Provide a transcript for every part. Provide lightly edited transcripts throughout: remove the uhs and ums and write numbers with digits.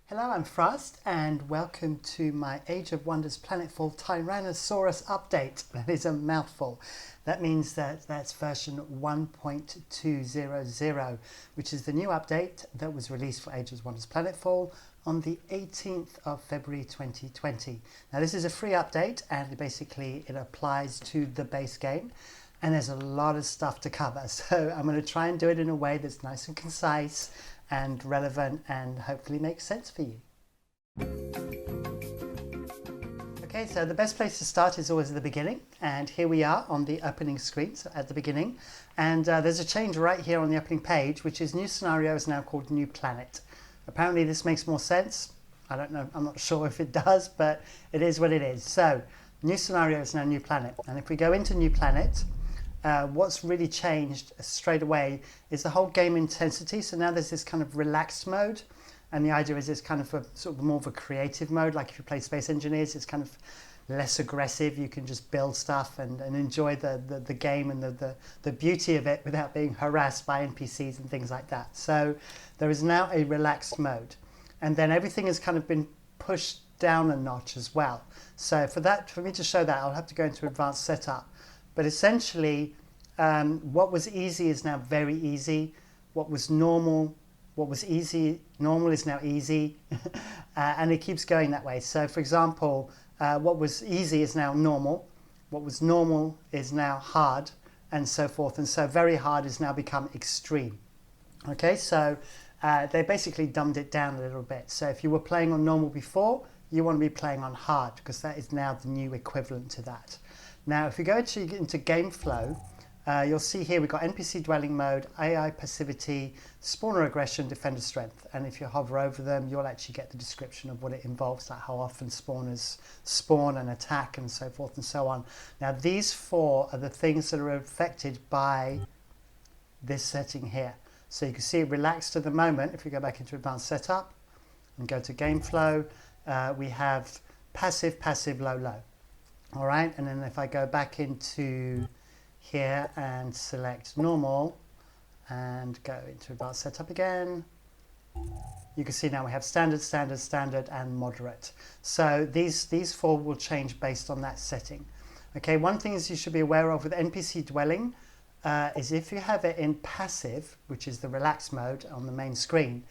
Hello, I'm Frost and welcome to my Age of Wonders Planetfall Tyrannosaurus update. That is a mouthful. That means that's version 1.200, which is the new update that was released for Age of Wonders Planetfall on the 18th of February 2020. Now this is a free update and basically it applies to the base game. And there's a lot of stuff to cover, so I'm going to try and do it in a way that's nice and concise and relevant and hopefully makes sense for you. Okay, so the best place to start is always at the beginning, and here we are on the opening screen, so at the beginning, and there's a change right here on the opening page, which is new scenario is now called New Planet. Apparently this makes more sense. I don't know, I'm not sure if it does, but it is what it is. So new scenario is now New Planet, and if we go into New Planet, what's really changed straight away is the whole game intensity. So now there's this kind of relaxed mode, and the idea is it's kind of a sort of more of a creative mode. Like if you play Space Engineers, it's kind of less aggressive. You can just build stuff and enjoy the game and the beauty of it without being harassed by NPCs and things like that. So there is now a relaxed mode, and then everything has kind of been pushed down a notch as well. So for me to show that, I'll have to go into advanced setup. But essentially, what was easy is now very easy. What was normal is now easy. And it keeps going that way. So for example, what was easy is now normal. What was normal is now hard, and so forth. And so very hard has now become extreme. Okay, so they basically dumbed it down a little bit. So if you were playing on normal before, you want to be playing on hard, because that is now the new equivalent to that. Now, if we go into game flow, you'll see here we've got NPC dwelling mode, AI passivity, spawner aggression, defender strength. And if you hover over them, you'll actually get the description of what it involves, like how often spawners spawn and attack and so forth and so on. Now, these four are the things that are affected by this setting here. So you can see it relaxed at the moment. If we go back into advanced setup and go to game flow, we have passive, passive, low, low. All right, and then if I go back into here and select normal and go into advanced setup again, you can see now we have standard, standard, standard, and moderate. So these four will change based on that setting. Okay, one thing is you should be aware of with NPC dwelling is if you have it in passive, which is the relaxed mode on the main screen,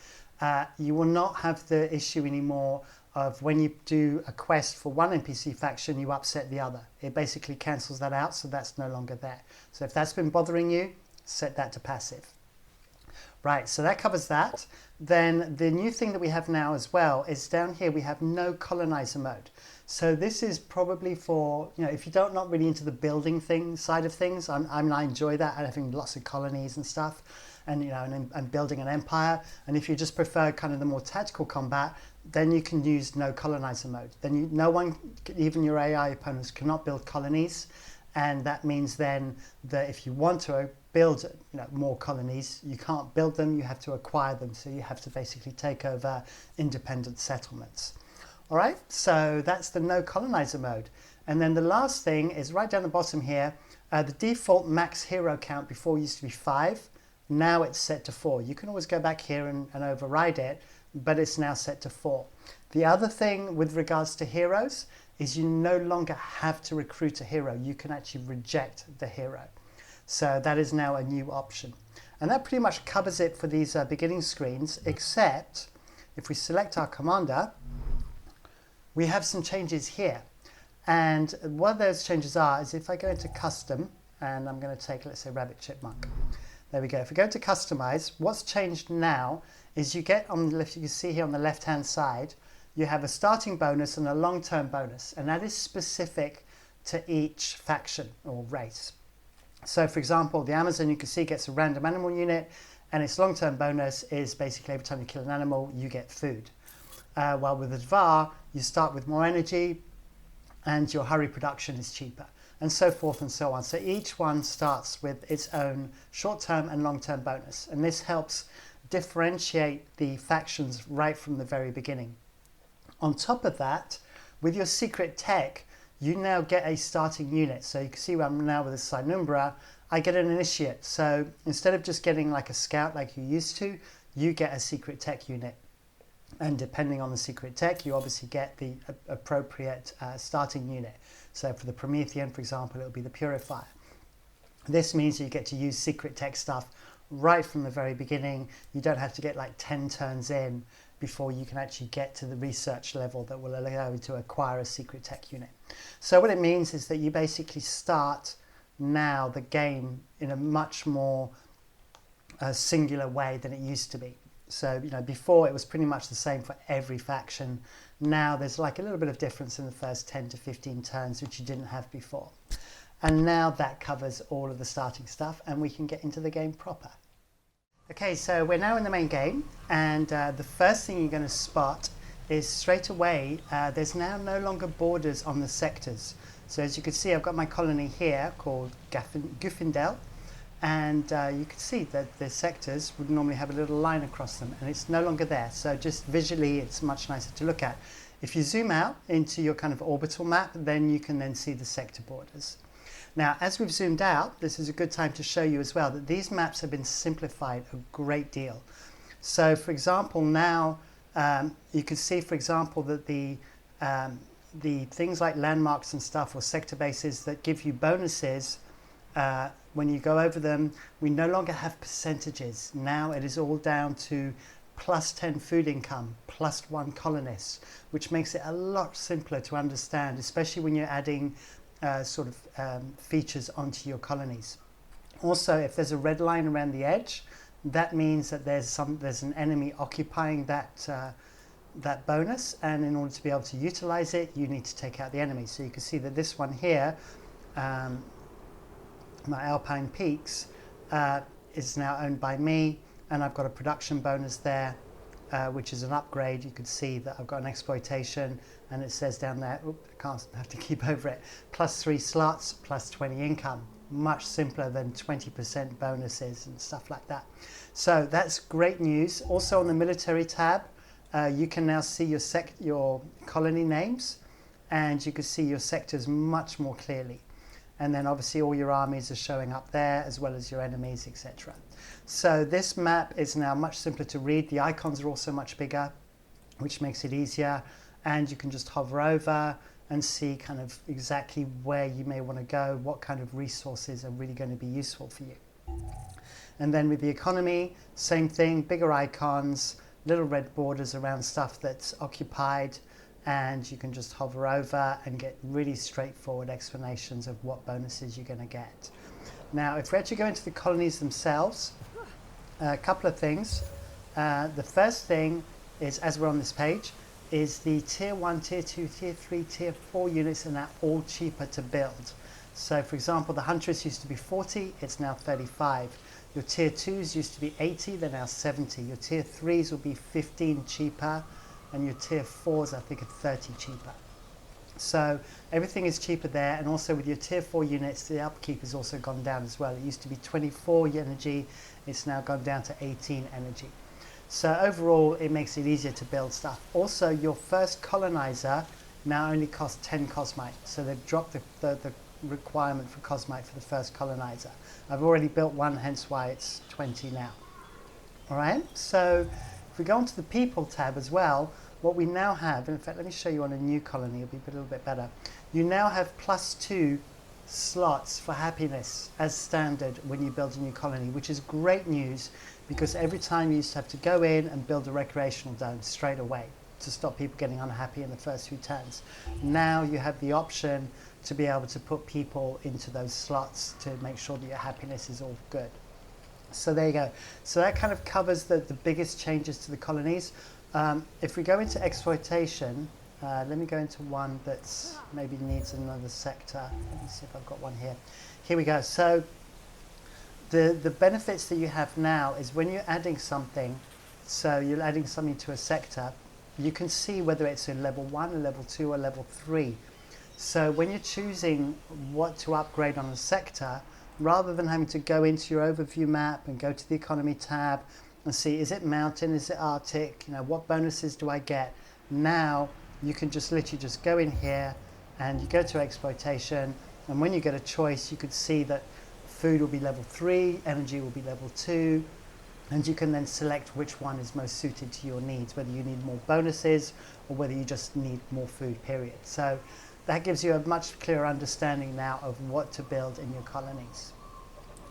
you will not have the issue anymore of when you do a quest for one NPC faction, you upset the other. It basically cancels that out, so that's no longer there. So if that's been bothering you, set that to passive. Right, so that covers that. Then the new thing that we have now as well is down here we have no colonizer mode. So this is probably for, if you don't not really into the building side of things. I enjoy that, having lots of colonies and stuff, and and building an empire. And if you just prefer kind of the more tactical combat, then you can use no colonizer mode. Then no one, even your AI opponents, cannot build colonies, and that means then that if you want to build more colonies, you can't build them, you have to acquire them. So you have to basically take over independent settlements. All right, so that's the no colonizer mode. And then the last thing is right down the bottom here, the default max hero count before used to be 5. Now it's set to 4. You can always go back here and override it, but it's now set to 4. The other thing with regards to heroes is you no longer have to recruit a hero. You can actually reject the hero. So that is now a new option. And that pretty much covers it for these beginning screens, except if we select our commander, we have some changes here. And what those changes are is if I go into custom, and I'm going to take, let's say, rabbit chipmunk. There we go. If we go to customize, what's changed now is you get on the left, you can see here on the left hand side, you have a starting bonus and a long-term bonus, and that is specific to each faction or race. So for example, the Amazon, you can see, gets a random animal unit, and its long-term bonus is basically every time you kill an animal, you get food. While with the Dvar, you start with more energy and your hurry production is cheaper, and so forth and so on. So each one starts with its own short-term and long-term bonus, and this helps differentiate the factions right from the very beginning. On top of that, with your secret tech, you now get a starting unit. So you can see where I'm now with the Synumbra, I get an initiate. So instead of just getting like a scout like you used to, you get a secret tech unit. And depending on the secret tech, you obviously get the appropriate starting unit. So for the Promethean, for example, it'll be the Purifier. This means you get to use secret tech stuff right from the very beginning. You don't have to get like 10 turns in before you can actually get to the research level that will allow you to acquire a secret tech unit. So what it means is that you basically start now the game in a much more singular way than it used to be. So, before it was pretty much the same for every faction. Now there's like a little bit of difference in the first 10 to 15 turns, which you didn't have before. And now that covers all of the starting stuff, and we can get into the game proper. Okay, so we're now in the main game, and the first thing you're going to spot is straight away, there's now no longer borders on the sectors. So as you can see, I've got my colony here called Guffindel. And you can see that the sectors would normally have a little line across them, and it's no longer there. So just visually, it's much nicer to look at. If you zoom out into your kind of orbital map, then you can then see the sector borders. Now, as we've zoomed out, this is a good time to show you as well that these maps have been simplified a great deal. So, for example, now you can see, for example, that the things like landmarks and stuff, or sector bases that give you bonuses, when you go over them, we no longer have percentages. Now it is all down to plus 10 food income, plus 1 colonist, which makes it a lot simpler to understand, especially when you're adding features onto your colonies. Also, if there's a red line around the edge, that means that there's an enemy occupying that bonus, and in order to be able to utilize it, you need to take out the enemy. So you can see that this one here, my Alpine Peaks, is now owned by me, and I've got a production bonus there, which is an upgrade. You can see that I've got an exploitation, and it says down there, I have to keep over it, plus 3 slots, plus 20 income. Much simpler than 20% bonuses and stuff like that. So that's great news. Also on the military tab, you can now see your colony names, and you can see your sectors much more clearly. And then obviously all your armies are showing up there, as well as your enemies, etc. So this map is now much simpler to read. The icons are also much bigger, which makes it easier. And you can just hover over and see kind of exactly where you may want to go, what kind of resources are really going to be useful for you. And then with the economy, same thing, bigger icons, little red borders around stuff that's occupied, and you can just hover over and get really straightforward explanations of what bonuses you're going to get. Now, if we actually go into the colonies themselves, a couple of things. The first thing is, as we're on this page, is the tier 1, tier 2, tier 3, tier 4 units are now all cheaper to build. So, for example, the Huntress used to be 40, it's now 35. Your tier 2s used to be 80, they're now 70. Your tier 3s will be 15 cheaper, and your tier 4s, I think, are 30 cheaper. So everything is cheaper there, and also with your tier 4 units, the upkeep has also gone down as well. It used to be 24 energy, it's now gone down to 18 energy. So overall, it makes it easier to build stuff. Also, your first colonizer now only costs 10 cosmite, so they've dropped the requirement for cosmite for the first colonizer. I've already built one, hence why it's 20 now. All right, so if we go onto the people tab as well, what we now have, in fact, let me show you on a new colony, it'll be a little bit better. You now have +2 slots for happiness as standard when you build a new colony, which is great news, because every time you used to have to go in and build a recreational dome straight away to stop people getting unhappy in the first few turns. Now you have the option to be able to put people into those slots to make sure that your happiness is all good. So there you go. So that kind of covers the biggest changes to the colonies. If we go into exploitation, let me go into one that's maybe needs another sector. Let me see if I've got one here. Here we go. So the benefits that you have now is when you're adding something, so you're adding something to a sector, you can see whether it's a level 1, a level 2, or level 3. So when you're choosing what to upgrade on a sector, rather than having to go into your overview map and go to the economy tab and see, is it mountain, is it Arctic, what bonuses do I get? Now you can just literally just go in here and you go to exploitation, and when you get a choice, you could see that food will be level 3, energy will be level 2, and you can then select which one is most suited to your needs, whether you need more bonuses or whether you just need more food, period. So that gives you a much clearer understanding now of what to build in your colonies.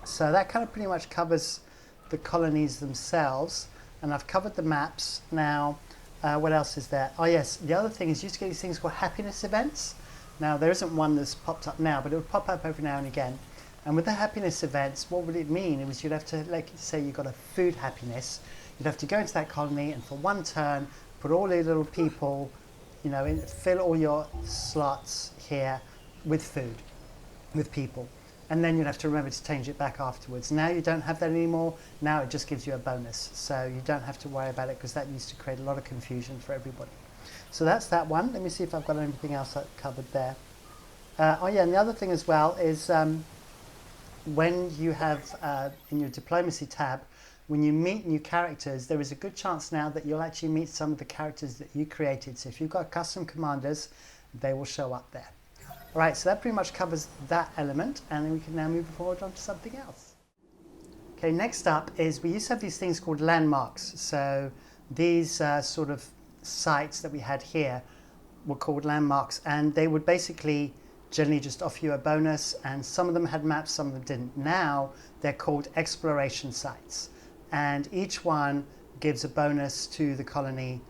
So that kind of pretty much covers the colonies themselves, and I've covered the maps. Now, what else is there? Oh yes, the other thing is you used to get these things called happiness events. Now there isn't one that's popped up now, but it would pop up every now and again. And with the happiness events, what would it mean? It was you'd have to, like say you got a food happiness, you'd have to go into that colony and for one turn, put all your little people, you know, fill all your slots here with food, with people. And then you'd have to remember to change it back afterwards. Now you don't have that anymore. Now it just gives you a bonus. So you don't have to worry about it because that used to create a lot of confusion for everybody. So that's that one. Let me see if I've got anything else covered there. Oh yeah, and the other thing as well is when you have in your diplomacy tab, when you meet new characters, there is a good chance now that you'll actually meet some of the characters that you created. So if you've got custom commanders, they will show up there. All right, so that pretty much covers that element, and then we can now move forward on to something else. Okay, next up is we used to have these things called landmarks. So these sort of sites that we had here were called landmarks, and they would basically generally just offer you a bonus, and some of them had maps, some of them didn't. Now they're called exploration sites, and each one gives a bonus to the colony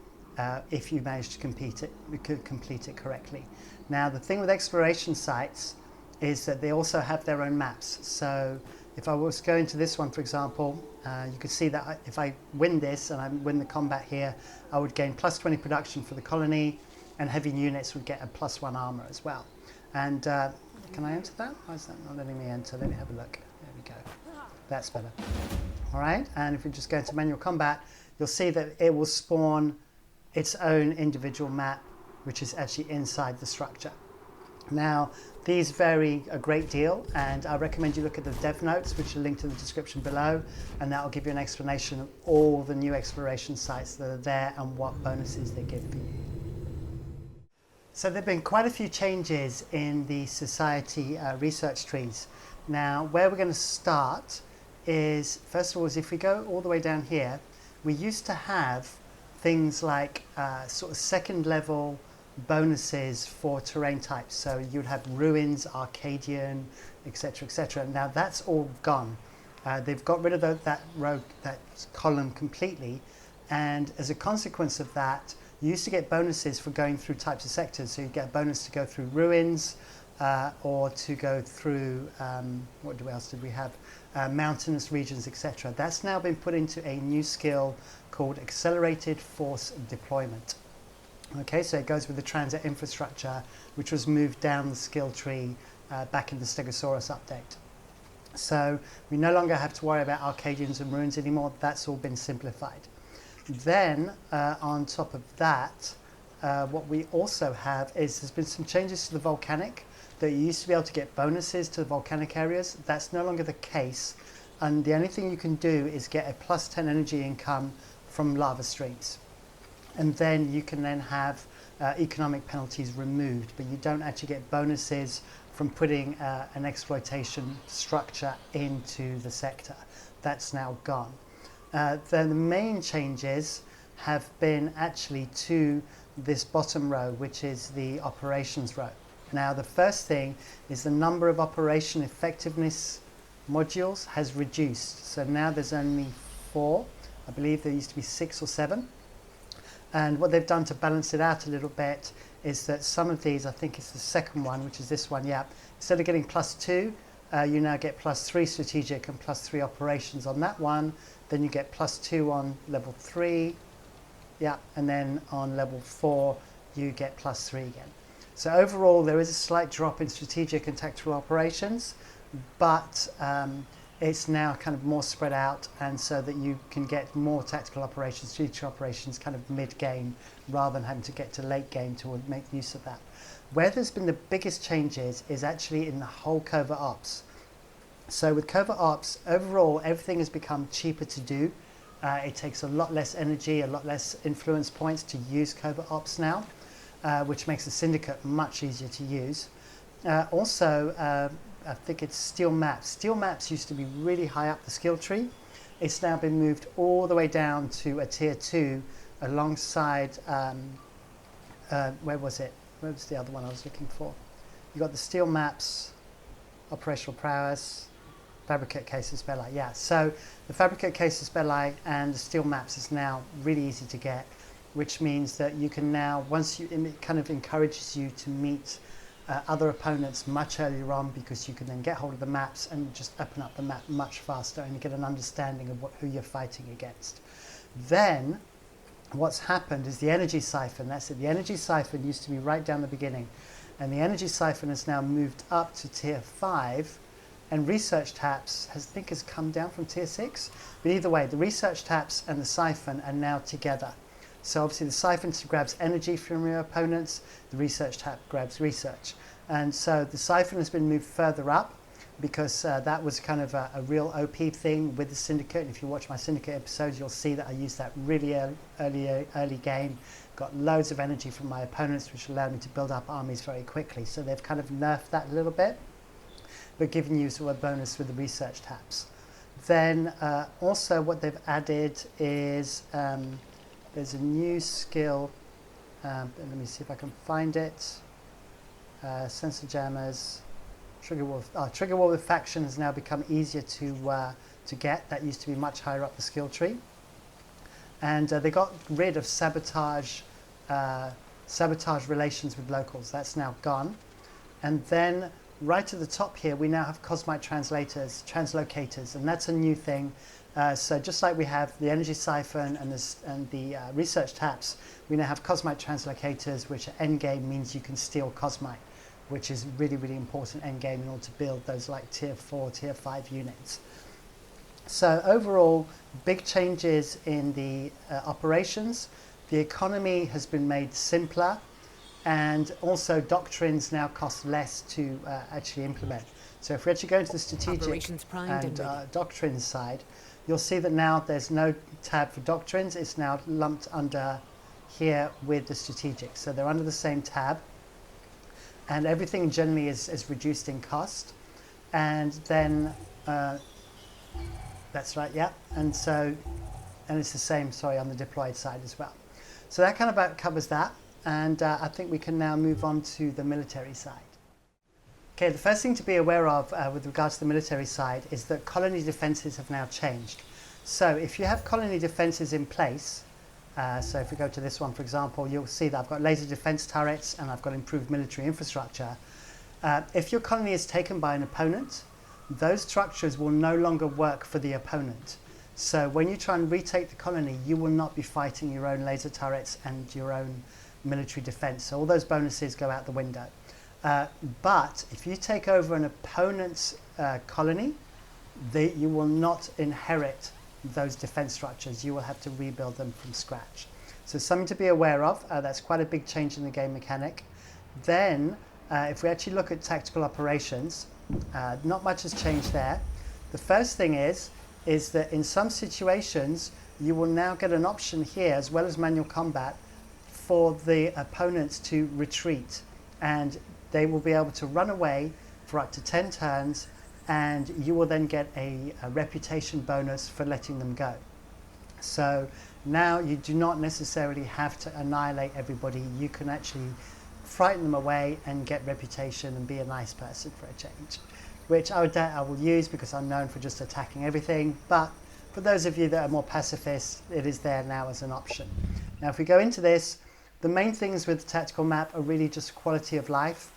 if you manage to complete it correctly. Now the thing with exploration sites is that they also have their own maps. So if I was going to this one, for example, you could see that if I win this and I win the combat here, I would gain plus 20 production for the colony, and heavy units would get a plus 1 armor as well. And can I enter that? Why is that not letting me enter? Let me have a look. There we go. That's better. All right, and if we just go into manual combat, you'll see that it will spawn its own individual map, which is actually inside the structure. Now, these vary a great deal, and I recommend you look at the dev notes, which are linked in the description below, and that will give you an explanation of all the new exploration sites that are there and what bonuses they give for you. So there have been quite a few changes in the society research trees. Now, where we're going to start is, first of all, is if we go all the way down here, we used to have things like sort of second level bonuses for terrain types. So you'd have ruins, Arcadian, etc., etc. Now that's all gone. They've got rid of that column completely, and as a consequence of that, you used to get bonuses for going through types of sectors. So you get a bonus to go through ruins, or to go through what else did we have? Mountainous regions, etc. That's now been put into a new skill called Accelerated Force Deployment. Okay, so it goes with the transit infrastructure, which was moved down the skill tree back in the Stegosaurus update. So we no longer have to worry about Arcadians and ruins anymore. That's all been simplified. Then on top of that, what we also have is there's been some changes to the volcanic. That you used to be able to get bonuses to the volcanic areas. That's no longer the case, and the only thing you can do is get a plus 10 energy income from lava streams, and then you can then have economic penalties removed, but you don't actually get bonuses from putting an exploitation structure into the sector. That's now gone. Then the main changes have been actually to this bottom row, which is the operations row. Now the first thing is the number of operation effectiveness modules has reduced. So now there's only 4. I believe there used to be 6 or 7. And what they've done to balance it out a little bit is that some of these, I think it's the second one, which is this one, yeah. Instead of getting plus 2, you now get plus 3 strategic and plus 3 operations on that one. Then you get plus 2 on level 3, yeah, and then on level 4 you get plus 3 again. So overall there is a slight drop in strategic and tactical operations, but it's now kind of more spread out, and so that you can get more tactical operations, strategic operations kind of mid-game rather than having to get to late game to make use of that. Where there's been the biggest changes is actually in the whole covert ops. So with covert ops, overall everything has become cheaper to do. It takes a lot less energy, a lot less influence points to use covert ops now, which makes the Syndicate much easier to use. Also, I think it's steel maps. Steel maps used to be really high up the skill tree, it's now been moved all the way down to a tier 2 alongside, where was it? Where was the other one I was looking for? You got the steel maps, operational prowess, fabricate casus belli. Yeah, so the fabricate casus belli and the steel maps is now really easy to get, which means that you can now, it kind of encourages you to meet other opponents much earlier on, because you can then get hold of the maps and just open up the map much faster and get an understanding of who you're fighting against. Then what's happened is the energy siphon, that's it, the energy siphon used to be right down the beginning, and the energy siphon has now moved up to tier 5, and research taps has come down from tier 6, but either way the research taps and the siphon are now together. So obviously the siphon grabs energy from your opponents, the research tap grabs research, and so the siphon has been moved further up, because that was kind of a real OP thing with the Syndicate. And if you watch my Syndicate episodes, you'll see that I used that really early game, got loads of energy from my opponents, which allowed me to build up armies very quickly. So they've kind of nerfed that a little bit, but giving you sort of a bonus with the research taps. Then also what they've added is there's a new skill, let me see if I can find it, sensor jammers, trigger war with faction has now become easier to get. That used to be much higher up the skill tree. And they got rid of sabotage relations with locals. That's now gone. And then right at the top here, we now have Cosmite translocators, and that's a new thing. So just like we have the energy siphon and the research taps, we now have Cosmite translocators, which at endgame means you can steal Cosmite, which is really, really important endgame in order to build those like tier 4, tier 5 units. So overall, big changes in the operations. The economy has been made simpler, and also doctrines now cost less to actually implement. So if we actually go into the strategic and doctrines side, you'll see that now there's no tab for doctrines. It's now lumped under here with the strategic. So they're under the same tab, and everything generally is reduced in cost. And then that's right, yeah. And it's the same, sorry, on the deployed side as well. So that kind of about covers that. And I think we can now move on to the military side. Okay, the first thing to be aware of with regards to the military side is that colony defenses have now changed. So if you have colony defenses in place, so if we go to this one, for example, you'll see that I've got laser defense turrets and I've got improved military infrastructure. If your colony is taken by an opponent, those structures will no longer work for the opponent. So when you try and retake the colony, you will not be fighting your own laser turrets and your own military defense. So all those bonuses go out the window. But if you take over an opponent's colony, you will not inherit those defense structures. You will have to rebuild them from scratch. So something to be aware of. That's quite a big change in the game mechanic. Then if we actually look at tactical operations, not much has changed there. The first thing is that in some situations you will now get an option here, as well as manual combat, for the opponents to retreat, and they will be able to run away for up to 10 turns, and you will then get a reputation bonus for letting them go. So now you do not necessarily have to annihilate everybody. You can actually frighten them away and get reputation and be a nice person for a change, which I will use because I'm known for just attacking everything. But for those of you that are more pacifist, it is there now as an option. Now if we go into this, the main things with the tactical map are really just quality of life.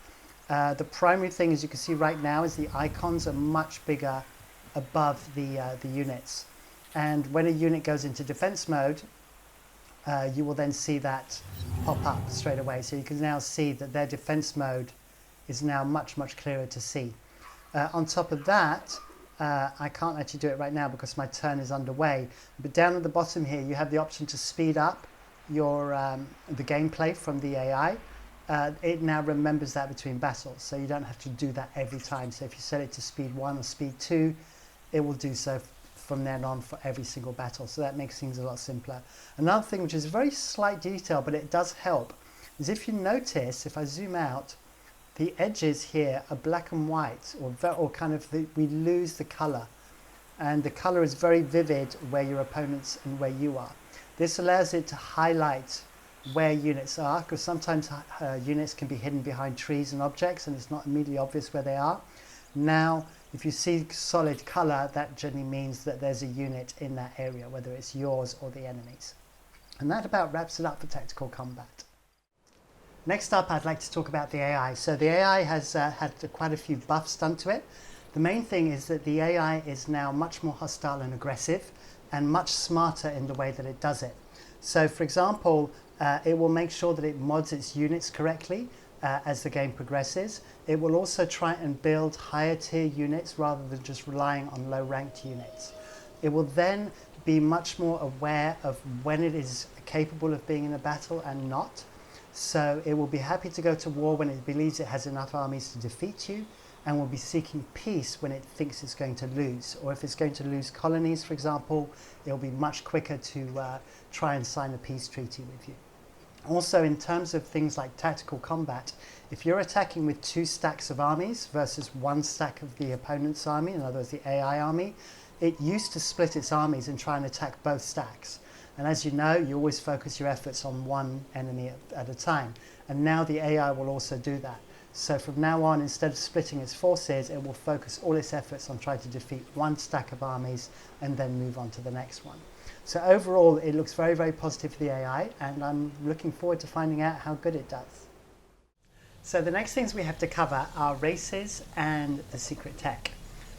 The primary thing, as you can see right now, is the icons are much bigger above the units. And when a unit goes into defense mode, you will then see that pop up straight away. So you can now see that their defense mode is now much, much clearer to see. On top of that, I can't actually do it right now because my turn is underway. But down at the bottom here, you have the option to speed up your the gameplay from the AI. It now remembers that between battles, so you don't have to do that every time. So if you set it to speed 1 or speed 2, it will do so from then on for every single battle. So that makes things a lot simpler. Another thing, which is a very slight detail, but it does help, is if you notice, if I zoom out, the edges here are black and white, or kind of we lose the color. and the color is very vivid where your opponents and where you are. This allows it to highlight where units are, because sometimes units can be hidden behind trees and objects and it's not immediately obvious where they are. Now, if you see solid color, that generally means that there's a unit in that area, whether it's yours or the enemy's. And that about wraps it up for tactical combat. Next up, I'd like to talk about the AI. So the AI has had quite a few buffs done to it. The main thing is that the AI is now much more hostile and aggressive and much smarter in the way that it does it. So for example, it will make sure that it mods its units correctly as the game progresses. It will also try and build higher tier units rather than just relying on low ranked units. It will then be much more aware of when it is capable of being in a battle and not. So it will be happy to go to war when it believes it has enough armies to defeat you, and will be seeking peace when it thinks it's going to lose. Or if it's going to lose colonies, for example, it'll be much quicker to try and sign a peace treaty with you. Also, in terms of things like tactical combat, if you're attacking with 2 stacks of armies versus 1 stack of the opponent's army, in other words the AI army, it used to split its armies and try and attack both stacks. And as you know, you always focus your efforts on one enemy at a time. And now the AI will also do that. So from now on, instead of splitting its forces, it will focus all its efforts on trying to defeat 1 stack of armies and then move on to the next one. So overall, it looks very, very positive for the AI, and I'm looking forward to finding out how good it does. So the next things we have to cover are races and the secret tech.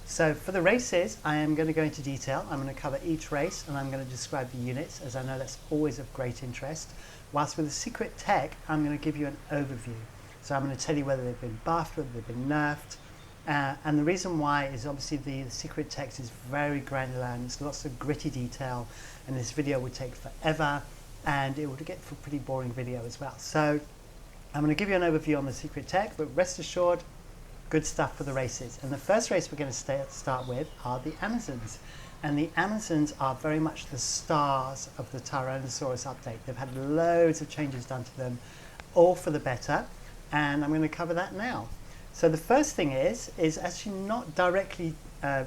So for the races, I am going to go into detail. I'm going to cover each race and I'm going to describe the units, as I know that's always of great interest. Whilst with the secret tech, I'm going to give you an overview. So I'm going to tell you whether they've been buffed, whether they've been nerfed. And the reason why is obviously the secret text is very granular and there's lots of gritty detail, and this video would take forever and it would get for a pretty boring video as well. So I'm going to give you an overview on the secret tech, but rest assured, good stuff for the races. And the first race we're going to start with are the Amazons. And the Amazons are very much the stars of the Tyrannosaurus update. They've had loads of changes done to them, all for the better, and I'm going to cover that now. So the first thing is actually not directly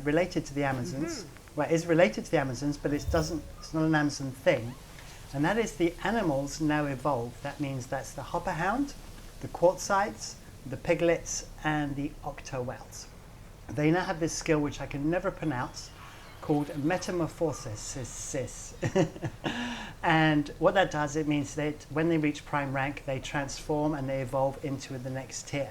related to the Amazons. Well, it is related to the Amazons, but it's not an Amazon thing. And that is the animals now evolved. That means that's the hopperhound, the quartzites, the piglets, and the octowells. They now have this skill which I can never pronounce, called metamorphosis. And what that does, it means that when they reach prime rank, they transform and they evolve into the next tier.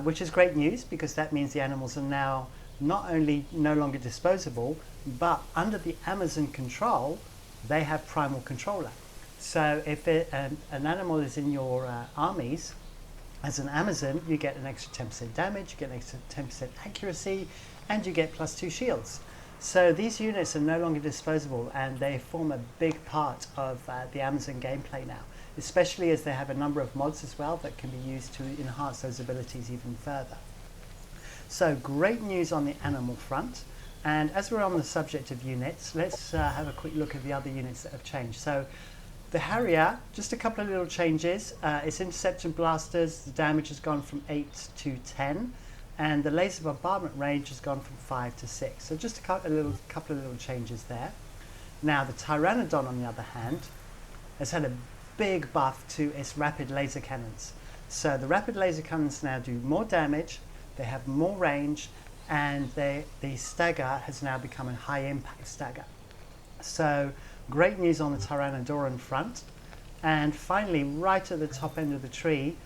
Which is great news, because that means the animals are now not only no longer disposable, but under the Amazon control, they have primal controller. So if an animal is in your armies, as an Amazon, you get an extra 10% damage, you get an extra 10% accuracy, and you get +2 shields. So these units are no longer disposable, and they form a big part of the Amazon gameplay now, especially as they have a number of mods as well that can be used to enhance those abilities even further. So great news on the animal front. And as we're on the subject of units, let's have a quick look at the other units that have changed. So the Harrier, just a couple of little changes. Its interceptor blasters, the damage has gone from 8 to 10, and the laser bombardment range has gone from 5 to 6. So just a couple of little changes there. Now the Pteranodon, on the other hand, has had a big buff to its rapid laser cannons. So the rapid laser cannons now do more damage, they have more range, and the stagger has now become a high impact stagger. So great news on the Pteranodon front. And finally, right at the top end of the tree,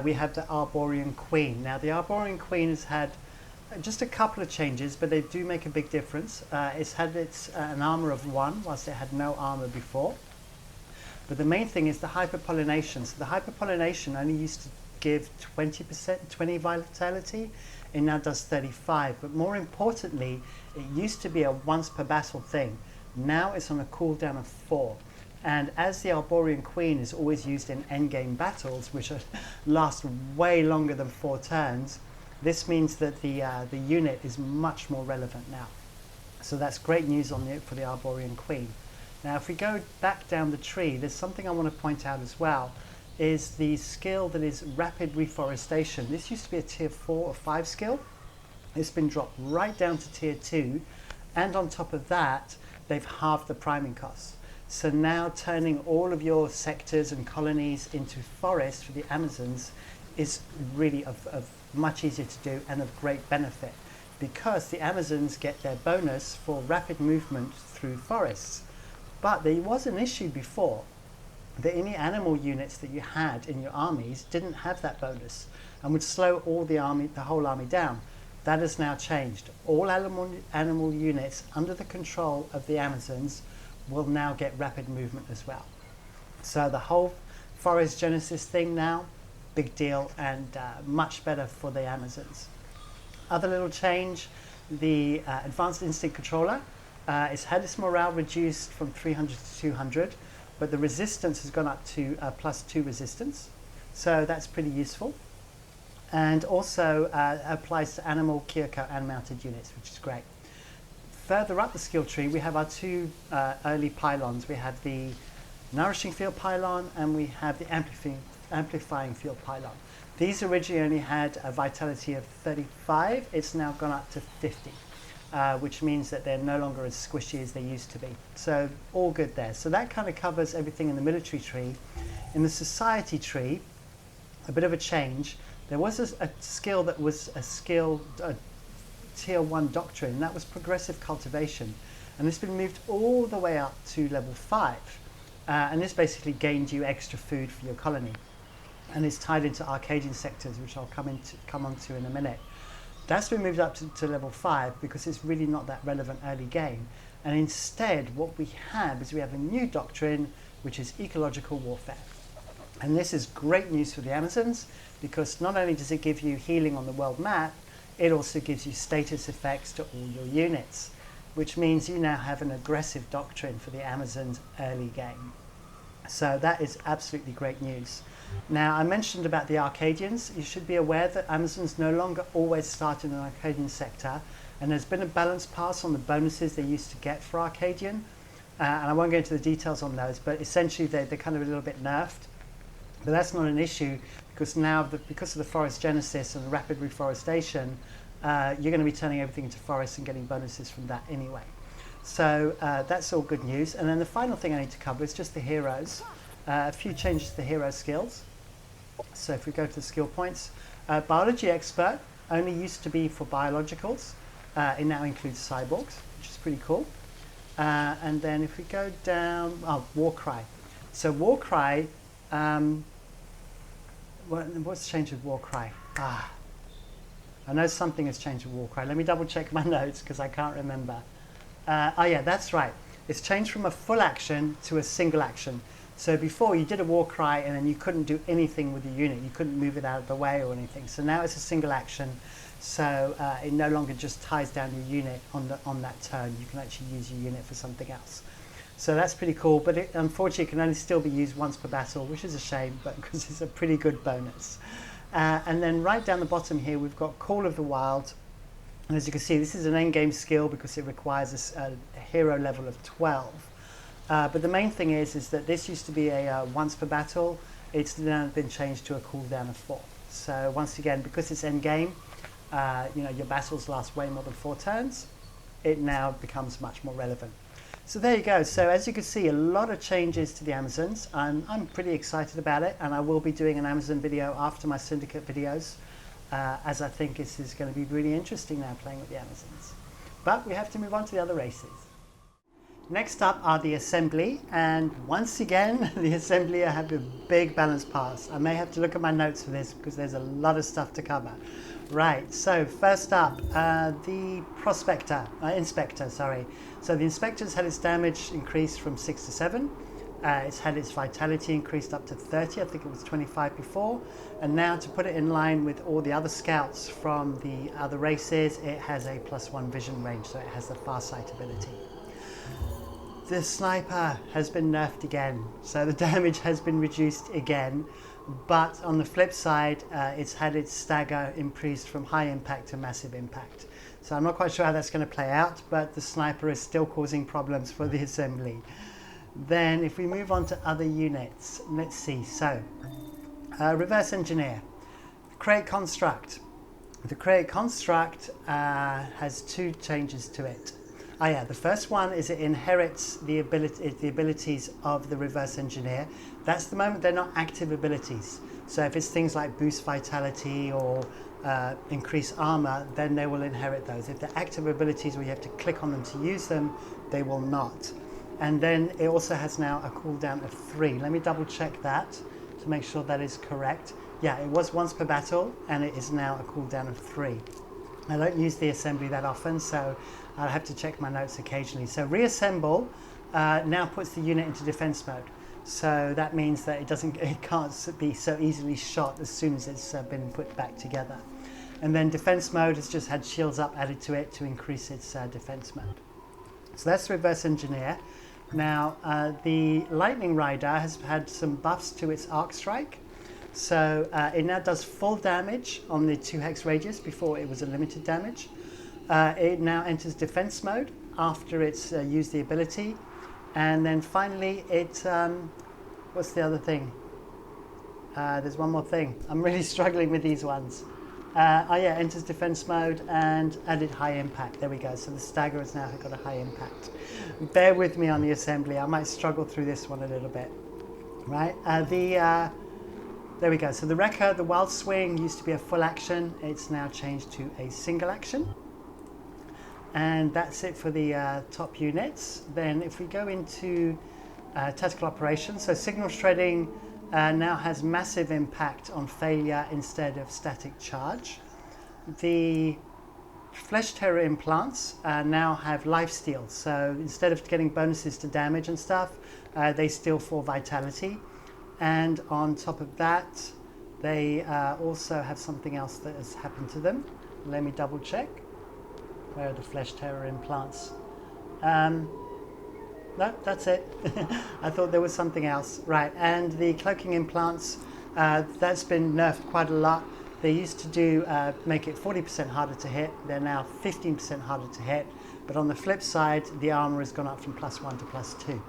we have the Arborean Queen. Now the Arborean Queen has had just a couple of changes, but they do make a big difference. It's had an armor of 1, whilst it had no armor before. But the main thing is the hyperpollination. So the hyperpollination only used to give 20 vitality. It now does 35. But more importantly, it used to be a once per battle thing. Now it's on a cooldown of 4. And as the Arborean Queen is always used in endgame battles, which last way longer than 4 turns, this means that the unit is much more relevant now. So that's great news for the Arborean Queen. Now if we go back down the tree, there's something I want to point out as well, is the skill that is Rapid Reforestation. This used to be a tier 4 or 5 skill. It's been dropped right down to tier 2, And on top of that, they've halved the priming costs. So now turning all of your sectors and colonies into forest for the Amazons is really of much easier to do and of great benefit, because the Amazons get their bonus for rapid movement through forests. But there was an issue before that any animal units that you had in your armies didn't have that bonus and would slow all the whole army down. That has now changed. All animal units under the control of the Amazons will now get rapid movement as well. So the whole forest genesis thing now, big deal, and much better for the Amazons. Other little change, the advanced instinct controller, it's had its morale reduced from 300 to 200, but the resistance has gone up to +2 resistance, so that's pretty useful. And also applies to animal, kir'ko and mounted units, which is great. Further up the skill tree, we have our two early pylons. We have the nourishing field pylon and we have the amplifying field pylon. These originally only had a vitality of 35. It's now gone up to 50, which means that they're no longer as squishy as they used to be. So all good there. So that kind of covers everything in the military tree. In the society tree, a bit of a change. There was a skill that was a tier 1 doctrine, and that was progressive cultivation. And it's been moved all the way up to level 5. And this basically gained you extra food for your colony. And it's tied into Arcadian sectors, which I'll come on to in a minute. That's been moved up to level 5 because it's really not that relevant early game. And instead, what we have is we have a new doctrine, which is ecological warfare. And this is great news for the Amazons, because not only does it give you healing on the world map, it also gives you status effects to all your units, which means you now have an aggressive doctrine for the Amazons early game. So that is absolutely great news. Now, I mentioned about the Arcadians. You should be aware that Amazons no longer always start in an Arcadian sector, and there's been a balance pass on the bonuses they used to get for Arcadian. And I won't go into the details on those, but essentially they're kind of a little bit nerfed. But that's not an issue, because now, because of the forest genesis and the rapid reforestation, you're going to be turning everything into forests and getting bonuses from that anyway. So that's all good news. And then the final thing I need to cover is just the heroes. A few changes to the hero skills. So if we go to the skill points, biology expert only used to be for biologicals. It now includes cyborgs, which is pretty cool. And then if we go down, war cry. So war cry, what's changed with war cry? I know something has changed with war cry. Let me double check my notes because I can't remember. Yeah, that's right. It's changed from a full action to a single action. So before you did a war cry and then you couldn't do anything with the unit. You couldn't move it out of the way or anything. So now it's a single action. So it no longer just ties down your unit on that turn. You can actually use your unit for something else. So that's pretty cool, but it unfortunately can only still be used once per battle, which is a shame, but because it's a pretty good bonus. And then right down the bottom here, we've got Call of the Wild. And as you can see, this is an endgame skill because it requires a hero level of 12. But the main thing is that this used to be a once per battle. It's now been changed to a cooldown of 4. So once again, because it's endgame, your battles last way more than 4 turns. It now becomes much more relevant. So there you go. So as you can see, a lot of changes to the Amazons. I'm pretty excited about it, and I will be doing an Amazon video after my Syndicate videos, as I think this is going to be really interesting now playing with the Amazons. But we have to move on to the other races. Next up are the Assembly, and once again, the Assembly have a big balance pass. I may have to look at my notes for this because there's a lot of stuff to cover. Right, so first up, the Inspector, sorry. So the Inspector's had its damage increased from 6 to 7. It's had its vitality increased up to 30, I think it was 25 before. And now to put it in line with all the other scouts from the other races, it has a +1 vision range, so it has the farsight ability. The Sniper has been nerfed again, so the damage has been reduced again. But on the flip side, it's had its stagger increased from high impact to massive impact. So I'm not quite sure how that's going to play out, but the Sniper is still causing problems for the Assembly. Then if we move on to other units, let's see. So Reverse Engineer, Create Construct. The Create Construct has 2 changes to it. Oh yeah, the first one is it inherits the abilities of the reverse engineer. That's the moment they're not active abilities. So if it's things like boost vitality or increase armor, then they will inherit those. If they're active abilities where you have to click on them to use them, they will not. And then it also has now a cooldown of 3. Let me double check that to make sure that is correct. Yeah, it was once per battle and it is now a cooldown of 3. I don't use the assembly that often, so I'll have to check my notes occasionally. So reassemble now puts the unit into defense mode. So that means that it can't be so easily shot as soon as it's been put back together. And then defense mode has just had shields up added to it to increase its defense mode. So that's reverse engineer. Now the Lightning Rider has had some buffs to its arc strike. So it now does full damage on the 2 hex radius. Before it was a limited damage. It now enters defense mode after it's used the ability. And then finally it, what's the other thing? There's one more thing. I'm really struggling with these ones. Oh yeah, enters defense mode and added high impact. There we go. So the stagger has now got a high impact. Bear with me on the assembly. I might struggle through this one a little bit. Right, there we go. So the Wrecker, the Wild Swing used to be a full action. It's now changed to a single action. And that's it for the top units. Then if we go into tactical operations, so signal shredding now has massive impact on failure instead of static charge. The Flesh Terror implants now have lifesteal. So instead of getting bonuses to damage and stuff, they steal 4 vitality. And on top of that, they also have something else that has happened to them. Let me double check. Where are the Flesh Terror implants? No, that's it. I thought there was something else. Right, and the cloaking implants, that's been nerfed quite a lot. They used to do make it 40% harder to hit. They're now 15% harder to hit. But on the flip side, the armor has gone up from +1 to +2.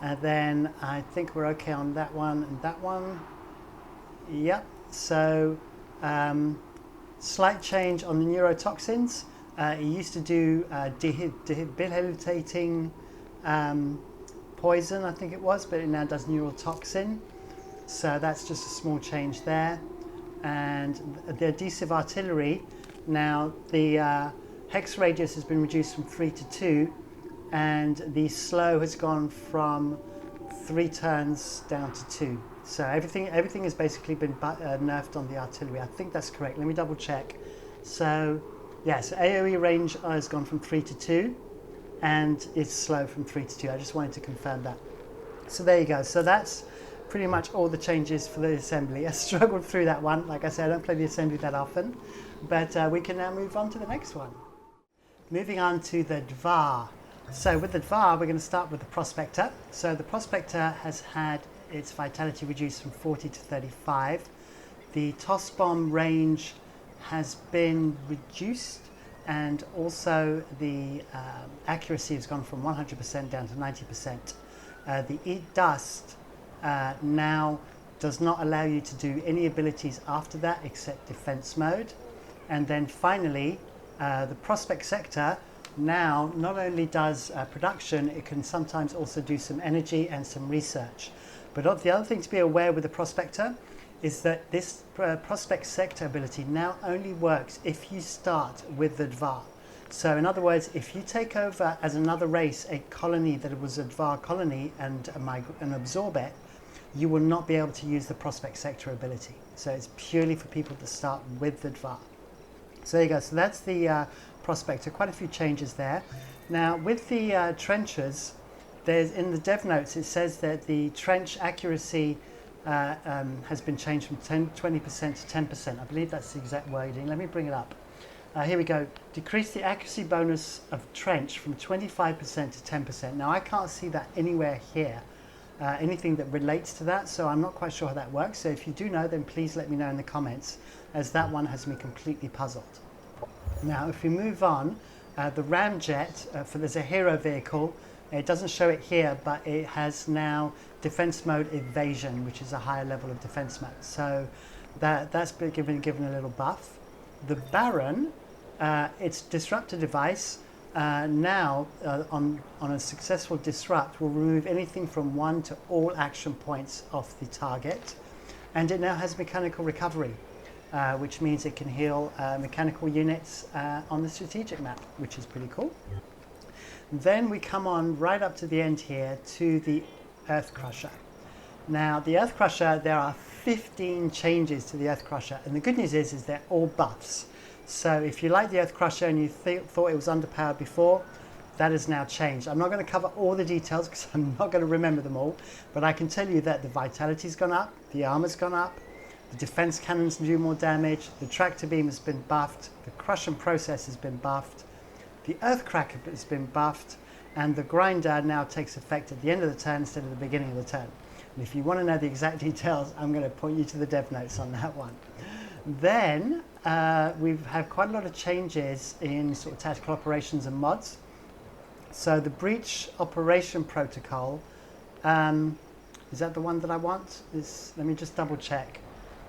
And then I think we're okay on that one and that one. Yep. So slight change on the neurotoxins. It used to do debilitating poison, I think it was, but it now does neurotoxin. So that's just a small change there. And the adhesive artillery, now the hex radius has been reduced from 3 to 2. And the slow has gone from 3 turns down to 2. So everything has basically been nerfed on the artillery. I think that's correct. Let me double check. So yeah, so AoE range has gone from 3 to 2, and it's slow from 3 to 2. I just wanted to confirm that. So there you go. So that's pretty much all the changes for the assembly. I struggled through that one. Like I said, I don't play the assembly that often, but we can now move on to the next one. Moving on to the Dvar. So with the Dvar, we're going to start with the Prospector. So the Prospector has had its vitality reduced from 40 to 35. The toss bomb range has been reduced, and also the accuracy has gone from 100% down to 90%. The Eat Dust now does not allow you to do any abilities after that except defense mode. And then finally, the Prospect Sector now not only does production, it can sometimes also do some energy and some research. But the other thing to be aware with the Prospector is that this Prospect Sector ability now only works if you start with the Dvar. So in other words, if you take over as another race a colony that was a Dvar colony and absorb it, you will not be able to use the Prospect Sector ability. So it's purely for people that start with the Dvar. So there you go. So that's the Prospector. Quite a few changes there. Now with the trenches, there's in the dev notes it says that the trench accuracy has been changed from 20% to 10%. I believe that's the exact wording. Let me bring it up. Here we go. Decrease the accuracy bonus of trench from 25% to 10%. Now I can't see that anywhere here. Anything that relates to that, so I'm not quite sure how that works. So if you do know, then please let me know in the comments, as that one has me completely puzzled. Now if we move on, the Ramjet, there's a hero vehicle. It doesn't show it here, but it has now defense mode evasion, which is a higher level of defense mode. So that's been given a little buff. The Baron, its disruptor device now on a successful disrupt will remove anything from 1 to all action points off the target, and it now has mechanical recovery, which means it can heal mechanical units on the strategic map, which is pretty cool. Then we come on right up to the end here to the Earth Crusher. Now the Earth Crusher, there are 15 changes to the Earth Crusher, and the good news is they're all buffs. So if you like the Earth Crusher and you thought it was underpowered before, that has now changed. I'm not going to cover all the details because I'm not going to remember them all, but I can tell you that the vitality's gone up, the armor's gone up, the defense cannons do more damage, the tractor beam has been buffed, the crush and process has been buffed, the earth cracker has been buffed, and the grinder now takes effect at the end of the turn instead of the beginning of the turn. And if you want to know the exact details, I'm going to point you to the dev notes on that one. Then we've had quite a lot of changes in sort of tactical operations and mods. So the breach operation protocol, is that the one that I want? Let me just double check.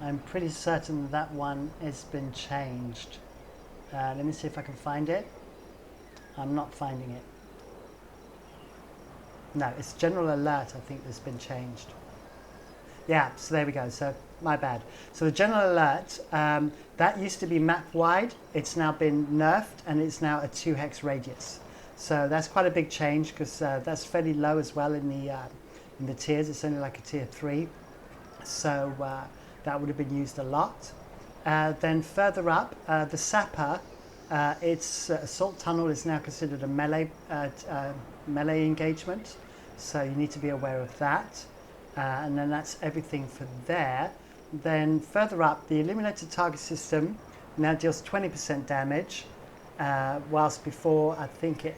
I'm pretty certain that one has been changed. Let me see if I can find it. I'm not finding it. No, it's general alert, I think, that's been changed. Yeah, so there we go. So my bad. So the general alert, that used to be map wide. It's now been nerfed and it's now a 2 hex radius. So that's quite a big change because that's fairly low as well in the tiers. It's only like a tier 3. So that would have been used a lot. Then further up, the Sapper, its assault tunnel is now considered a melee engagement. So you need to be aware of that. And then that's everything for there. Then further up, the illuminated target system now deals 20% damage, whilst before I think it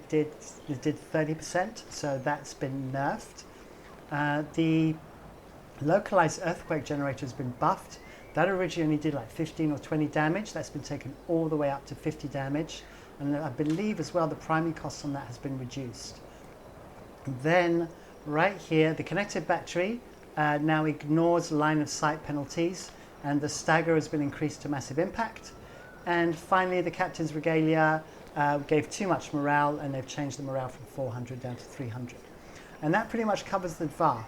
did 30%, so that's been nerfed. The localized earthquake generator has been buffed. That originally did like 15 or 20 damage. That's been taken all the way up to 50 damage. And I believe as well the priming cost on that has been reduced. Then right here, the connected battery now ignores line of sight penalties, and the stagger has been increased to massive impact. And finally, the captain's regalia gave too much morale, and they've changed the morale from 400 down to 300. And that pretty much covers the VAR.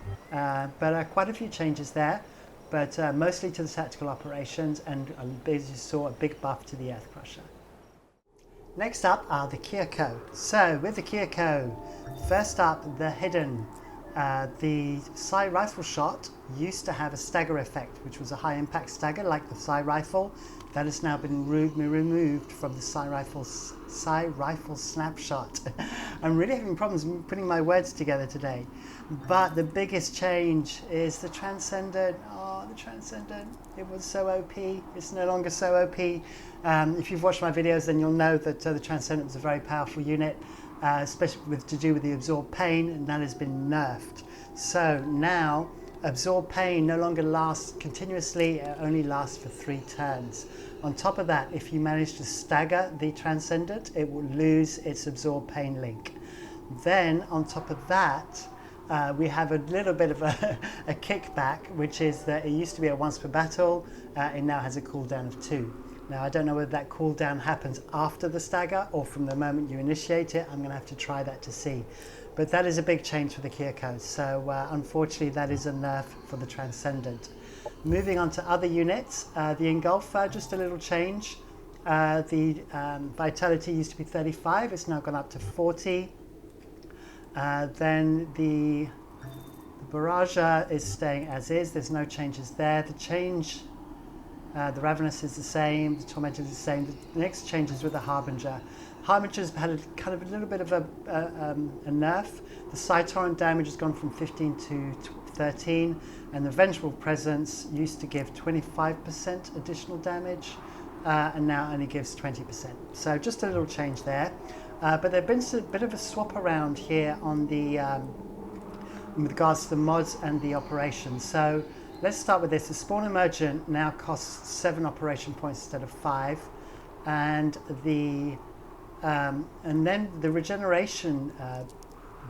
But quite a few changes there, but mostly to the tactical operations, and as you saw, a big buff to the Earth Crusher. Next up are the kir'ko. So with the kir'ko, first up, the hidden. The Psi rifle shot used to have a stagger effect, which was a high impact stagger like the Psi rifle. That has now been removed from the Psi rifle snapshot. I'm really having problems putting my words together today. But the biggest change is the Transcendent. Oh, the Transcendent. It was so OP. It's no longer so OP. If you've watched my videos, then you'll know that the Transcendent was a very powerful unit, especially to do with the absorb pain, and that has been nerfed. So now absorb pain no longer lasts continuously, it only lasts for 3 turns. On top of that, if you manage to stagger the Transcendent, it will lose its absorb pain link. Then on top of that, we have a little bit of a kickback, which is that it used to be a once per battle, it now has a cooldown of 2. Now I don't know whether that cooldown happens after the stagger or from the moment you initiate it. I'm going to have to try that to see. But that is a big change for the kir'ko, so unfortunately that is a nerf for the Transcendent. Moving on to other units, the Engulfer, just a little change. The Vitality used to be 35, it's now gone up to 40. Then the Barrage is staying as is, there's no changes there. The Ravenous is the same, the Tormentor is the same. The next change is with the Harbinger. Harbinger's had a kind of a little bit of a nerf. The Psi-Torrent damage has gone from 15 to 13, and the Vengeful Presence used to give 25% additional damage, and now only gives 20%. So just a little change there. But there's been a bit of a swap around here on the with regards to the mods and the operations. So let's start with this. The Spawn Emergent now costs 7 operation points instead of 5, and then the Regeneration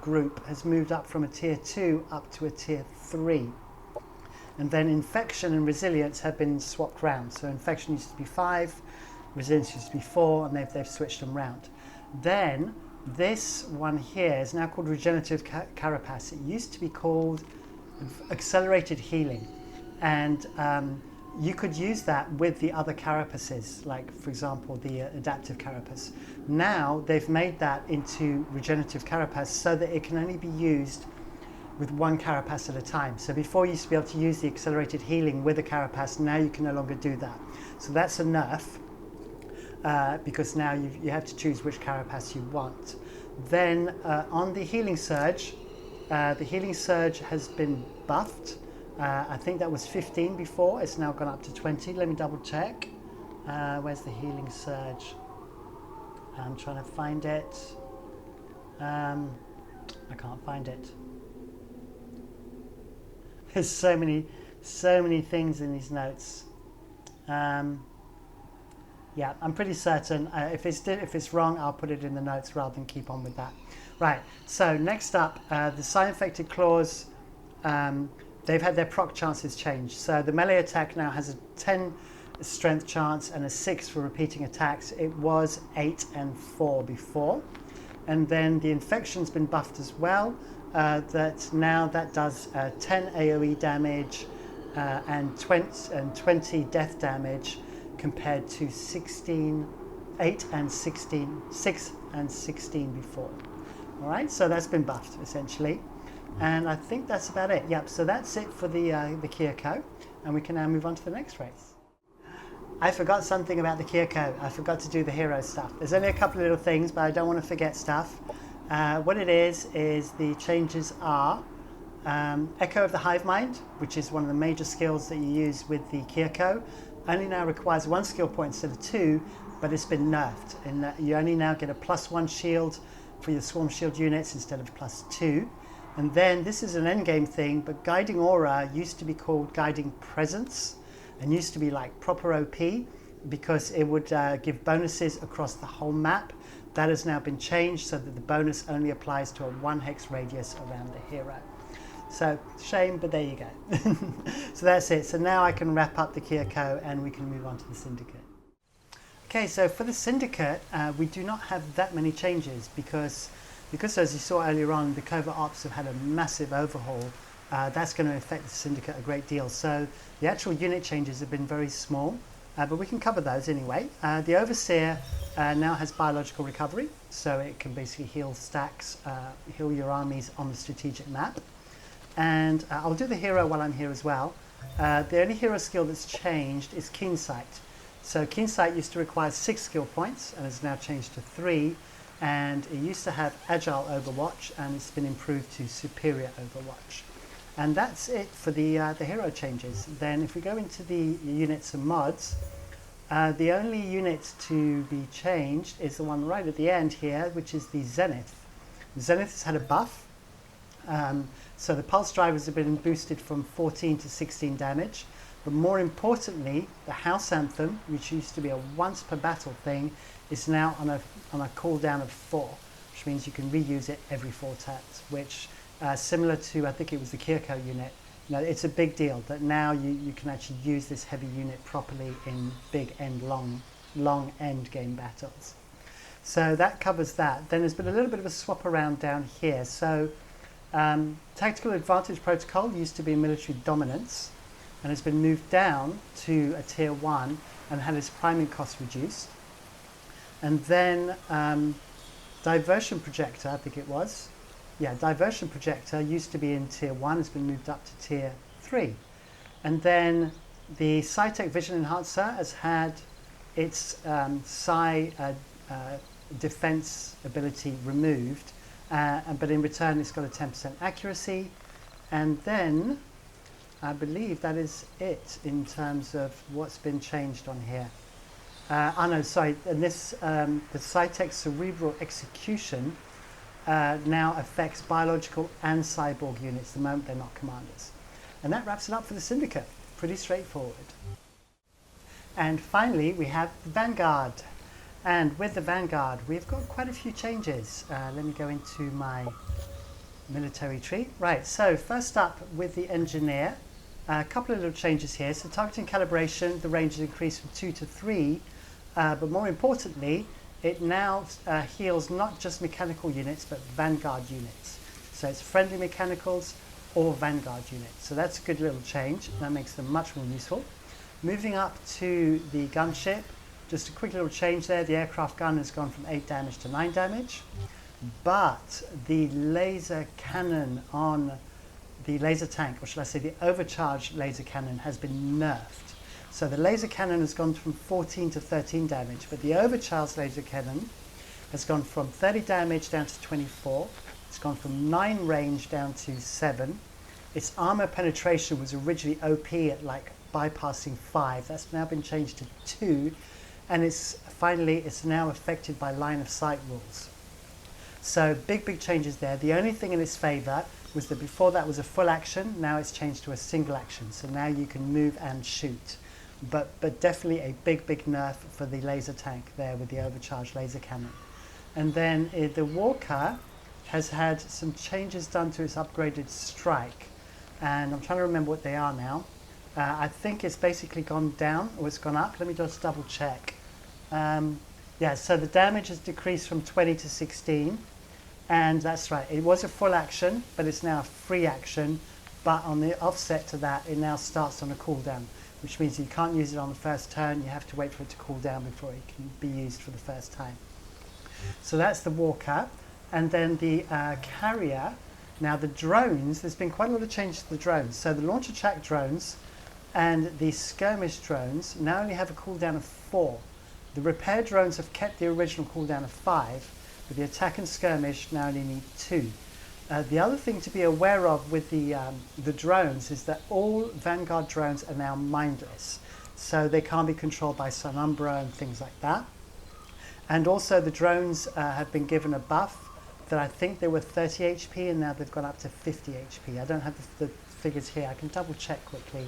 group has moved up from a tier 2 up to a tier 3. And then Infection and Resilience have been swapped round. So Infection used to be 5, Resilience used to be 4, and they've switched them round. Then this one here is now called regenerative carapace. It used to be called accelerated healing, and you could use that with the other carapaces, like for example the adaptive carapace. Now they've made that into regenerative carapace so that it can only be used with one carapace at a time. So before you used to be able to use the accelerated healing with a carapace, now you can no longer do that. So that's a nerf, because now you have to choose which carapace you want. Then on the healing surge has been buffed. I think that was 15 before, it's now gone up to 20. Let me double check. Where's the healing surge? I'm trying to find it. I can't find it. There's so many things in these notes. Yeah, I'm pretty certain. If it's wrong, I'll put it in the notes rather than keep on with that. Right, so next up, the Psi-infected claws, they've had their proc chances changed. So the melee attack now has a 10 strength chance and a 6 for repeating attacks. It was 8 and 4 before. And then the infection's been buffed as well. That now that does 10 AoE damage and 20 death damage, compared to 16, 8 and 16, 6 and 16 before. All right, so that's been buffed essentially. And I think that's about it. Yep, so that's it for the kir'ko, and we can now move on to the next race. I forgot something about the kir'ko. I forgot to do the hero stuff. There's only a couple of little things, but I don't want to forget stuff. What it is the changes are Echo of the Hive Mind, which is one of the major skills that you use with the kir'ko, only now requires 1 skill point instead of 2, but it's been nerfed in that you only now get a +1 shield for your swarm shield units instead of +2. And then this is an endgame thing, but Guiding Aura used to be called Guiding Presence and used to be like proper OP because it would give bonuses across the whole map. That has now been changed so that the bonus only applies to a 1 hex radius around the hero. So, shame, but there you go. So that's it. So now I can wrap up the kir'ko and we can move on to the Syndicate. Okay, so for the Syndicate, we do not have that many changes because as you saw earlier on, the Covert Ops have had a massive overhaul. That's going to affect the Syndicate a great deal. So the actual unit changes have been very small, but we can cover those anyway. The Overseer now has biological recovery, so it can basically heal stacks, heal your armies on the strategic map. And I'll do the hero while I'm here as well. The only hero skill that's changed is Keen Sight. So Keen Sight used to require 6 skill points and has now changed to 3. And it used to have Agile Overwatch and it's been improved to Superior Overwatch. And that's it for the hero changes. Then if we go into the units and mods, the only unit to be changed is the one right at the end here, which is the Zenith. Zenith has had a buff. So the pulse drivers have been boosted from 14 to 16 damage, but more importantly, the House Anthem, which used to be a once per battle thing, is now on a cooldown of 4, which means you can reuse it every 4 turns, which similar to, I think it was the kir'ko unit, you know, it's a big deal that now you can actually use this heavy unit properly in big long end game battles. So that covers that. Then there's been a little bit of a swap around down here. So Tactical Advantage Protocol used to be Military Dominance and has been moved down to a tier 1 and had its priming cost reduced. And then Diversion Projector, I think it was. Yeah, Diversion Projector used to be in tier 1, has been moved up to tier 3. And then the Sci-Tech Vision Enhancer has had its defense ability removed. But in return it's got a 10% accuracy, and then I believe that is it in terms of what's been changed on here. And this the Sci-Tech Cerebral Execution now affects biological and cyborg units the moment they're not commanders. And that wraps it up for the Syndicate. Pretty straightforward. And finally we have the Vanguard. And with the Vanguard, we've got quite a few changes. Let me go into my military tree. Right, so first up with the Engineer, a couple of little changes here. So targeting calibration, the range is increased from 2 to 3, but more importantly, it now heals not just mechanical units, but Vanguard units. So it's friendly mechanicals or Vanguard units. So that's a good little change. That makes them much more useful. Moving up to the gunship, just a quick little change there. The aircraft gun has gone from 8 damage to 9 damage. But the laser cannon on the laser tank, or should I say the overcharged laser cannon, has been nerfed. So the laser cannon has gone from 14 to 13 damage, but the overcharged laser cannon has gone from 30 damage down to 24. It's gone from 9 range down to 7. Its armor penetration was originally OP at like bypassing 5. That's now been changed to 2. And it's now affected by line of sight rules. So big changes there. The only thing in its favor was that before that was a full action, now it's changed to a single action. So now you can move and shoot. But definitely a big nerf for the laser tank there with the overcharged laser cannon. And then the Walker has had some changes done to its upgraded strike. And I'm trying to remember what they are now. I think it's basically gone down or it's gone up. Let me just double check. Yeah, so the damage has decreased from 20 to 16. And that's right, it was a full action, but it's now a free action. But on the offset to that, it now starts on a cooldown, which means you can't use it on the first turn. You have to wait for it to cool down before it can be used for the first time. So that's the Walker. And then the Carrier. Now the drones, there's been quite a lot of changes to the drones. So the launch attack drones and the skirmish drones now only have a cooldown of 4. The repair drones have kept the original cooldown of 5, but the attack and skirmish now only need 2. The other thing to be aware of with the drones is that all Vanguard drones are now mindless. So they can't be controlled by Synumbra and things like that. And also the drones have been given a buff that I think they were 30 HP and now they've gone up to 50 HP. I don't have the figures here. I can double check quickly.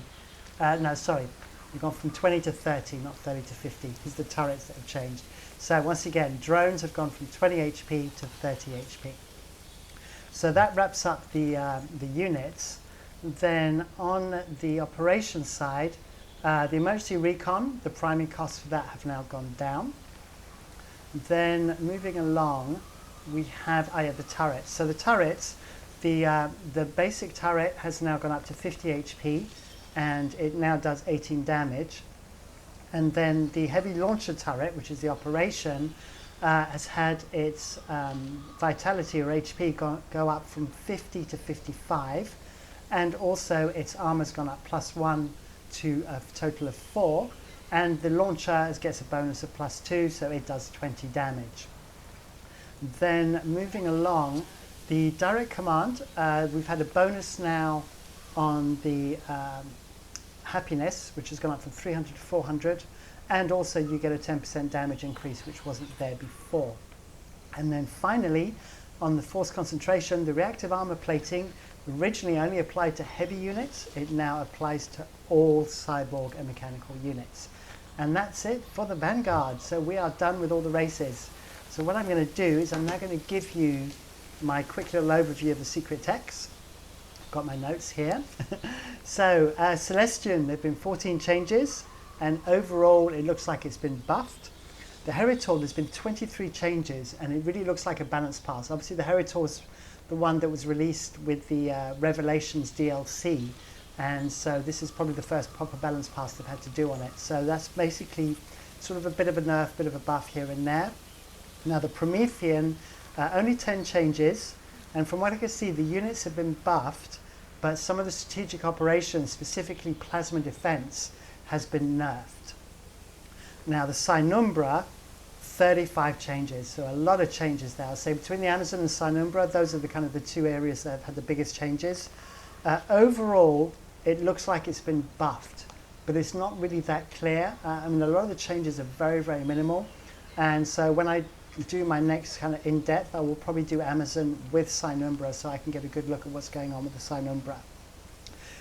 No, sorry. We've gone from 20 to 30, not 30 to 50. These are the turrets that have changed. So once again, drones have gone from 20 HP to 30 HP. So that wraps up the units. Then on the operations side, the emergency recon, the primary costs for that have now gone down. Then moving along, we have the turrets. So the turrets, the basic turret has now gone up to 50 HP, and it now does 18 damage. And then the heavy launcher turret, which is the operation, has had its vitality or HP go up from 50 to 55, and also its armor's gone up +1 to a total of 4, and the launcher gets a bonus of +2, so it does 20 damage. Then moving along, the direct command, we've had a bonus now on the happiness, which has gone up from 300 to 400, and also you get a 10% damage increase, which wasn't there before. And then finally, on the force concentration, the reactive armor plating originally only applied to heavy units. It now applies to all cyborg and mechanical units. And that's it for the Vanguard. So we are done with all the races. So what I'm going to do is I'm now going to give you my quick little overview of the secret techs. I've got my notes here. So Celestian, there have been 14 changes, and overall it looks like it's been buffed. The Heritor, there's been 23 changes, and it really looks like a balance pass. Obviously the Heritor is the one that was released with the Revelations DLC, and so this is probably the first proper balance pass they've had to do on it. So that's basically sort of a bit of a nerf, bit of a buff here and there. Now the Promethean, only 10 changes, and from what I can see the units have been buffed, but some of the strategic operations, specifically plasma defense, has been nerfed. Now the Synumbra, 35 changes, so a lot of changes there. I'll say between the Amazon and Synumbra, those are the kind of the two areas that have had the biggest changes. Overall, it looks like it's been buffed, but it's not really that clear. I mean, a lot of the changes are very, very minimal, and so when I do my next kind of in-depth, I will probably do Amazon with Synumbra so I can get a good look at what's going on with the Synumbra.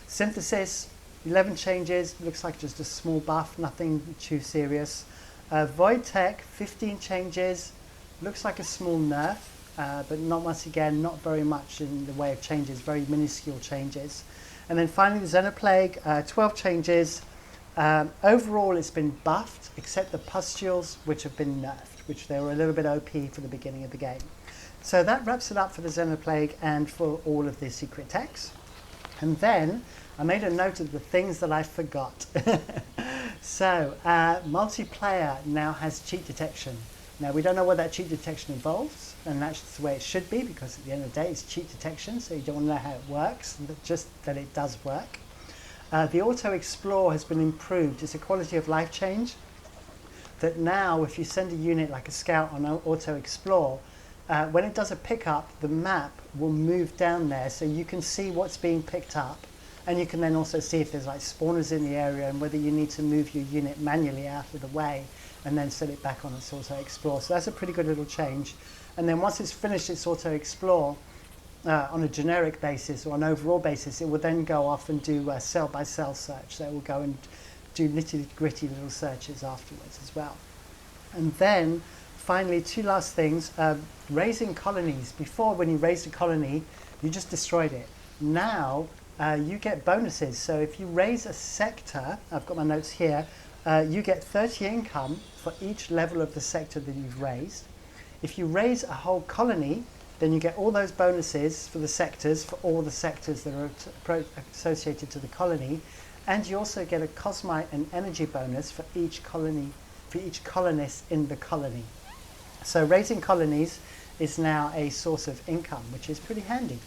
Synthesis, 11 changes, looks like just a small buff, nothing too serious. Void Tech, 15 changes, looks like a small nerf, but not once again, not very much in the way of changes, very minuscule changes. And then finally the Xenoplague, 12 changes. Overall it's been buffed, except the pustules, which have been nerfed. which they were a little bit OP for the beginning of the game. So that wraps it up for the Xenoplague and for all of the secret techs. And then I made a note of the things that I forgot. So multiplayer now has cheat detection. Now we don't know what that cheat detection involves, and that's the way it should be, because at the end of the day it's cheat detection, so you don't want to know how it works, just that it does work. The auto explore has been improved. It's a quality of life change that now if you send a unit like a scout on auto explore, when it does a pickup, the map will move down there so you can see what's being picked up, and you can then also see if there's like spawners in the area and whether you need to move your unit manually out of the way and then set it back on its auto explore. So that's a pretty good little change. And then once it's finished its auto explore on a generic basis or an overall basis, it will then go off and do a cell by cell search. So it will go and do nitty gritty little searches afterwards as well. And then finally, two last things. Raising colonies. Before, when you raised a colony, you just destroyed it. Now you get bonuses. So if you raise a sector, I've got my notes here, you get 30 income for each level of the sector that you've raised. If you raise a whole colony, then you get all those bonuses for the sectors, for all the sectors that are associated to the colony, and you also get a cosmite and energy bonus for each colony, for each colonist in the colony. So raising colonies is now a source of income, which is pretty handy.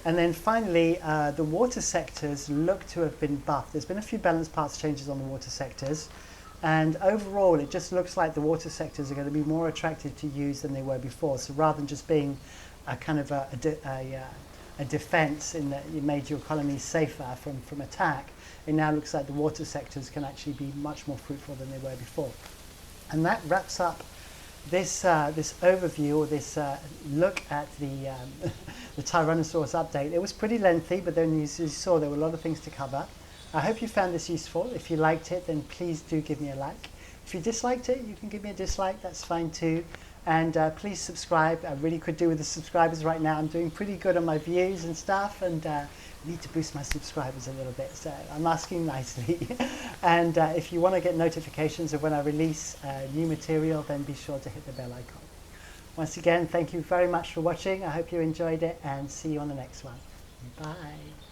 And then finally, the water sectors look to have been buffed. There's been a few balance parts changes on the water sectors, and overall it just looks like the water sectors are going to be more attractive to use than they were before. So rather than just being a kind of a defense in that you made your colonies safer from attack, it now looks like the water sectors can actually be much more fruitful than they were before. And that wraps up this overview, or this look at the the Tyrannosaurus update. It was pretty lengthy, but then you saw there were a lot of things to cover. I hope you found this useful. If you liked it, then please do give me a like. If you disliked it, you can give me a dislike, that's fine too. And please subscribe. I really could do with the subscribers right now. I'm doing pretty good on my views and stuff, and need to boost my subscribers a little bit, so I'm asking nicely. And if you want to get notifications of when I release new material, then be sure to hit the bell icon. Once again, thank you very much for watching. I hope you enjoyed it, and see you on the next one. Bye.